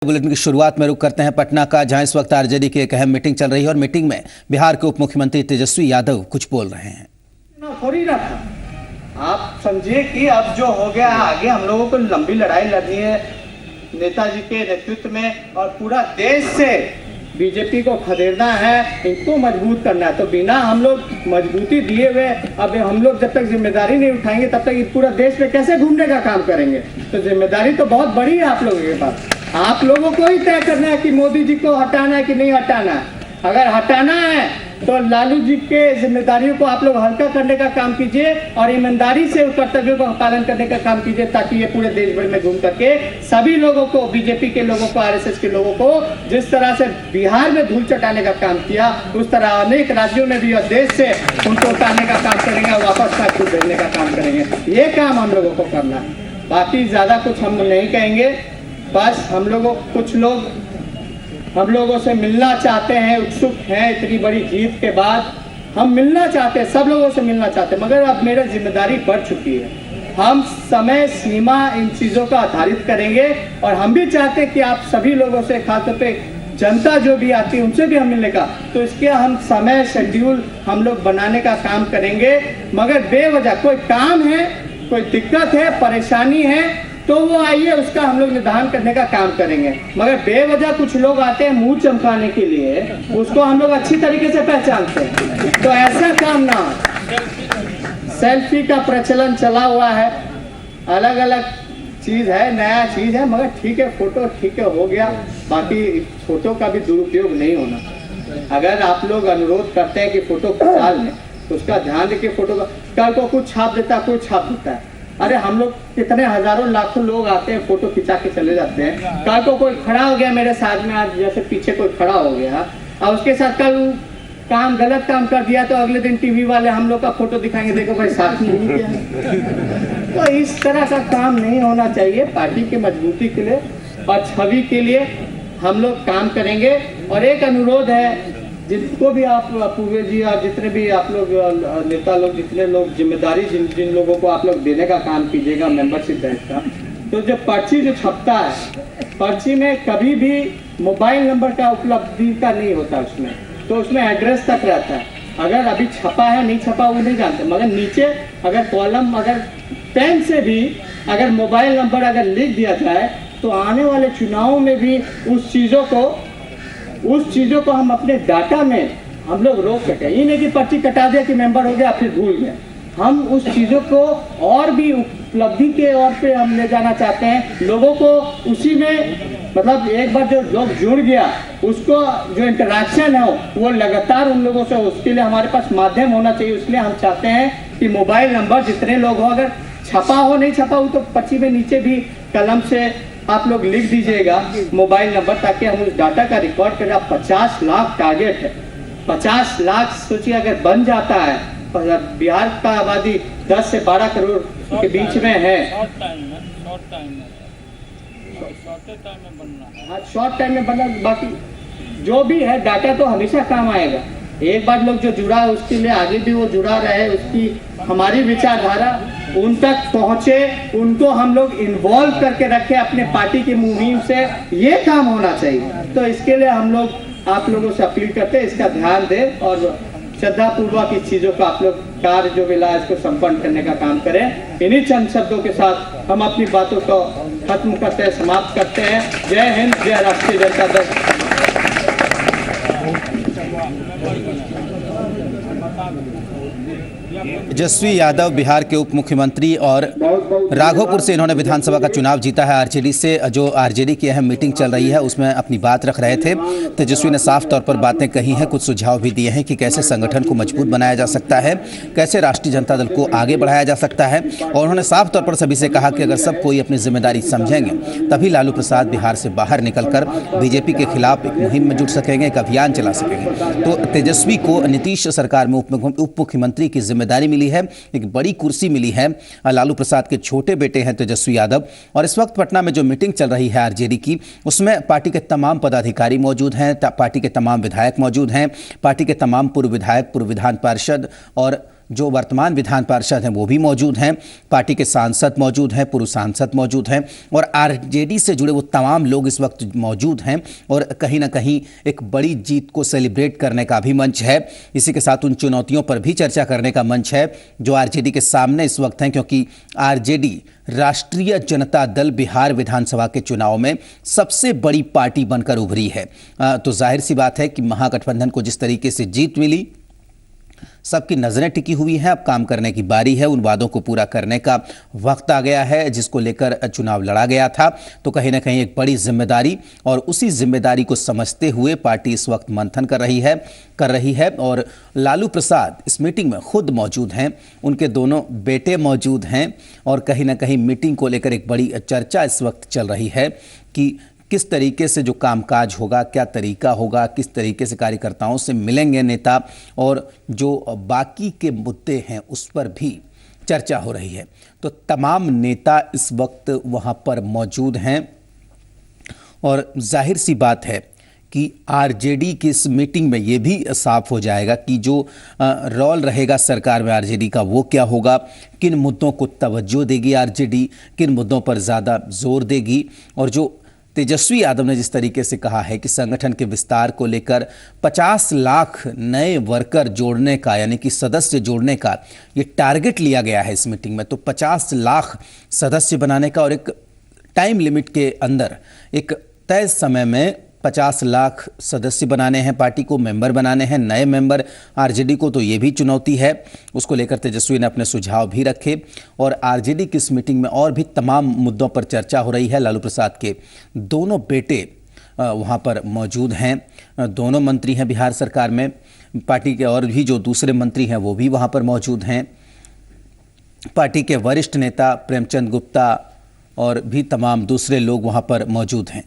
Bulletin की शुरुआत में रुक करते हैं पटना का, जहां इस वक्त आरजेडी की एक अहम मीटिंग चल रही है और मीटिंग में बिहार के उप मुख्यमंत्री तेजस्वी यादव कुछ बोल रहे हैं। थोड़ी ना था, आप समझिए कि अब जो हो गया आगे हम लोगों को लंबी लड़ाई लड़नी है नेताजी के नेतृत्व में और पूरा देश से बीजेपी को खदेड़ना है, इनको मजबूत करना है। तो बिना हम लोग मजबूती दिए हुए अब हम लोग जब तक जिम्मेदारी नहीं उठाएंगे तब तक पूरा देश में कैसे घूमने का काम करेंगे। तो जिम्मेदारी तो बहुत बड़ी है आप लोगों के पास। आप लोगों को ही तय करना है कि मोदी जी को हटाना है कि नहीं हटाना है। अगर हटाना है तो लालू जी के जिम्मेदारियों को आप लोग हल्का करने का काम कीजिए और ईमानदारी से उस कर्तव्यों का पालन करने का काम कीजिए, ताकि ये पूरे देश भर में घूम करके सभी लोगों को, बीजेपी के लोगों को, आरएसएस के लोगों को, जिस तरह से बिहार में धूल चटाने का काम किया उस तरह अनेक राज्यों में भी और देश से उनको उतारने का काम करेंगे और वापस साथ भेजने का काम करेंगे। ये काम हम लोगों को करना है, बाकी ज्यादा कुछ हम नहीं कहेंगे। बस हम लोगों कुछ लोग हम लोगों से मिलना चाहते हैं, उत्सुक हैं। इतनी बड़ी जीत के बाद हम मिलना चाहते हैं, सब लोगों से मिलना चाहते हैं, मगर अब मेरी जिम्मेदारी बढ़ चुकी है। हम समय सीमा इन चीज़ों का आधारित करेंगे और हम भी चाहते हैं कि आप सभी लोगों से, खासतौर पे जनता जो भी आती है उनसे भी हम मिलने का, तो इसके हम समय शेड्यूल हम लोग बनाने का काम करेंगे। मगर बेवजह कोई काम है, कोई दिक्कत है, परेशानी है तो वो आइए, उसका हम लोग निदान करने का काम करेंगे। मगर बेवजह कुछ लोग आते हैं मुंह चमकाने के लिए, उसको हम लोग अच्छी तरीके से पहचानते हैं, तो ऐसा काम ना हो। सेल्फी का प्रचलन चला हुआ है, अलग अलग चीज है, नया चीज है, मगर ठीक है, फोटो ठीक है, हो गया। बाकी फोटो का भी दुरुपयोग नहीं होना। अगर आप लोग अनुरोध करते हैं कि फोटो खिंचा लें तो उसका ध्यान रखिए। फोटो का कल को कुछ छाप देता है, कोई छाप देता है। अरे हम लोग कितने हजारों लाखों लोग आते हैं, फोटो खिंचा के चले जाते हैं। कल को कोई खड़ा हो गया मेरे साथ में, आज जैसे पीछे कोई खड़ा हो गया और उसके साथ कल काम गलत काम कर दिया तो अगले दिन टीवी वाले हम लोग का फोटो दिखाएंगे, देखो भाई साथ में नहीं किया। तो इस तरह का काम नहीं होना चाहिए। पार्टी की मजबूती के लिए और छवि के लिए हम लोग काम करेंगे। और एक अनुरोध है, जिनको भी आप पूर्वे जी और जितने भी आप लोग नेता लोग, जितने लोग जिम्मेदारी जिन लोगों को आप लोग देने का काम कीजिएगा मेंबरशिप बैंक का, तो जो पर्ची जो छपता है, पर्ची में कभी भी मोबाइल नंबर का उपलब्धि का नहीं होता उसमें, तो उसमें एड्रेस तक रहता है। अगर अभी छपा है नहीं छपा वो नहीं जानते, मगर नीचे अगर कॉलम अगर पेन से भी अगर मोबाइल नंबर अगर लिख दिया जाए तो आने वाले चुनाव में भी उस चीज़ों को हम अपने डाटा में हम लोग रोक सकें। ये नहीं कि पर्ची कटा दिया कि मेंबर हो गया फिर भूल गए। हम उस चीज़ों को और भी उपलब्धि के ओर पे हम ले जाना चाहते हैं लोगों को। उसी में मतलब एक बार जो लोग जुड़ गया उसको जो इंटरेक्शन है वो लगातार उन लोगों से, उसके लिए हमारे पास माध्यम होना चाहिए। इसलिए हम चाहते हैं कि मोबाइल नंबर जितने लोग हो, अगर छपा हो नहीं छपा हो तो पर्ची में नीचे भी कलम से आप लोग लिख दीजिएगा मोबाइल नंबर, ताकि हम उस डाटा का रिकॉर्ड करें। 50 लाख टारगेट है, 50 लाख सोचिए अगर बन जाता है। बिहार का आबादी 10 से 12 करोड़ के बीच में है। शॉर्ट टाइम में बनना, बाकी जो भी है डाटा तो हमेशा काम आएगा। एक बार लोग जो जुड़ा है उसके लिए आगे भी वो जुड़ा रहे, उसकी हमारी विचारधारा उन तक पहुंचे, उनको हम लोग इन्वॉल्व करके रखें अपने पार्टी की मुहिम से। ये काम होना चाहिए। तो इसके लिए हम लोग आप लोगों से अपील करते हैं, इसका ध्यान दें और श्रद्धापूर्वक इस चीज़ों का आप लोग कार्य जो मिला इसको संपन्न करने का काम करें। इन्हीं चंद शब्दों के साथ हम अपनी बातों को खत्म करते हैं, समाप्त करते हैं। जय हिंद, जय राष्ट्रीय जनता दल। तेजस्वी यादव बिहार के उप मुख्यमंत्री और राघोपुर से इन्होंने विधानसभा का चुनाव जीता है आरजेडी से। जो आरजेडी की अहम मीटिंग चल रही है उसमें अपनी बात रख रहे थे। तेजस्वी ने साफ तौर पर बातें कही हैं, कुछ सुझाव भी दिए हैं कि कैसे संगठन को मजबूत बनाया जा सकता है, कैसे राष्ट्रीय जनता दल को आगे बढ़ाया जा सकता है। और उन्होंने साफ तौर पर सभी से कहा कि अगर सब कोई अपनी जिम्मेदारी समझेंगे तभी लालू प्रसाद बिहार से बाहर निकलकर बीजेपी के खिलाफ एक मुहिम में जुट सकेंगे, एक अभियान चला सकेंगे। तो तेजस्वी को नीतीश सरकार में उप मुख्यमंत्री की जिम्मेदारी मिली है, एक बड़ी कुर्सी मिली है। लालू प्रसाद के छोटे बेटे हैं तेजस्वी यादव। और इस वक्त पटना में जो मीटिंग चल रही है आरजेडी की, उसमें पार्टी के तमाम पदाधिकारी मौजूद हैं, पार्टी के तमाम विधायक मौजूद हैं, पार्टी के तमाम पूर्व विधायक, पूर्व विधान पार्षद और जो वर्तमान विधान पार्षद हैं वो भी मौजूद हैं, पार्टी के सांसद मौजूद हैं, पूर्व सांसद मौजूद हैं और आरजेडी से जुड़े वो तमाम लोग इस वक्त मौजूद हैं और कहीं ना कहीं एक बड़ी जीत को सेलिब्रेट करने का भी मंच है। इसी के साथ उन चुनौतियों पर भी चर्चा करने का मंच है जो आरजेडी के सामने इस वक्त हैं, क्योंकि आरजेडी राष्ट्रीय जनता दल बिहार विधानसभा के चुनाव में सबसे बड़ी पार्टी बनकर उभरी है। तो जाहिर सी बात है कि महागठबंधन को जिस तरीके से जीत मिली, सबकी नजरें टिकी हुई हैं। अब काम करने की बारी है, उन वादों को पूरा करने का वक्त आ गया है जिसको लेकर चुनाव लड़ा गया था। तो कहीं ना कहीं एक बड़ी जिम्मेदारी और उसी जिम्मेदारी को समझते हुए पार्टी इस वक्त मंथन कर रही है और लालू प्रसाद इस मीटिंग में खुद मौजूद हैं, उनके दोनों बेटे मौजूद हैं और कहीं ना कहीं मीटिंग को लेकर एक बड़ी चर्चा इस वक्त चल रही है कि किस तरीके से जो कामकाज होगा, क्या तरीका होगा, किस तरीके से कार्यकर्ताओं से मिलेंगे नेता और जो बाकी के मुद्दे हैं उस पर भी चर्चा हो रही है। तो तमाम नेता इस वक्त वहां पर मौजूद हैं और जाहिर सी बात है कि आरजेडी की इस मीटिंग में ये भी साफ हो जाएगा कि जो रोल रहेगा सरकार में आरजेडी का वो क्या होगा, किन मुद्दों को तवज्जो देगी आरजेडी, किन मुद्दों पर ज़्यादा जोर देगी। और जो तेजस्वी यादव ने जिस तरीके से कहा है कि संगठन के विस्तार को लेकर 50 लाख नए वर्कर जोड़ने का, यानी कि सदस्य जोड़ने का ये टारगेट लिया गया है इस मीटिंग में, तो 50 लाख सदस्य बनाने का और एक टाइम लिमिट के अंदर एक तय समय में 50 लाख सदस्य बनाने हैं, पार्टी को मेंबर बनाने हैं, नए मेंबर आरजेडी को। तो ये भी चुनौती है, उसको लेकर तेजस्वी ने अपने सुझाव भी रखे और आरजेडी की इस मीटिंग में और भी तमाम मुद्दों पर चर्चा हो रही है। लालू प्रसाद के दोनों बेटे वहाँ पर मौजूद हैं, दोनों मंत्री हैं बिहार सरकार में, पार्टी के और भी जो दूसरे मंत्री हैं वो भी वहाँ पर मौजूद हैं, पार्टी के वरिष्ठ नेता प्रेमचंद गुप्ता और भी तमाम दूसरे लोग वहाँ पर मौजूद हैं।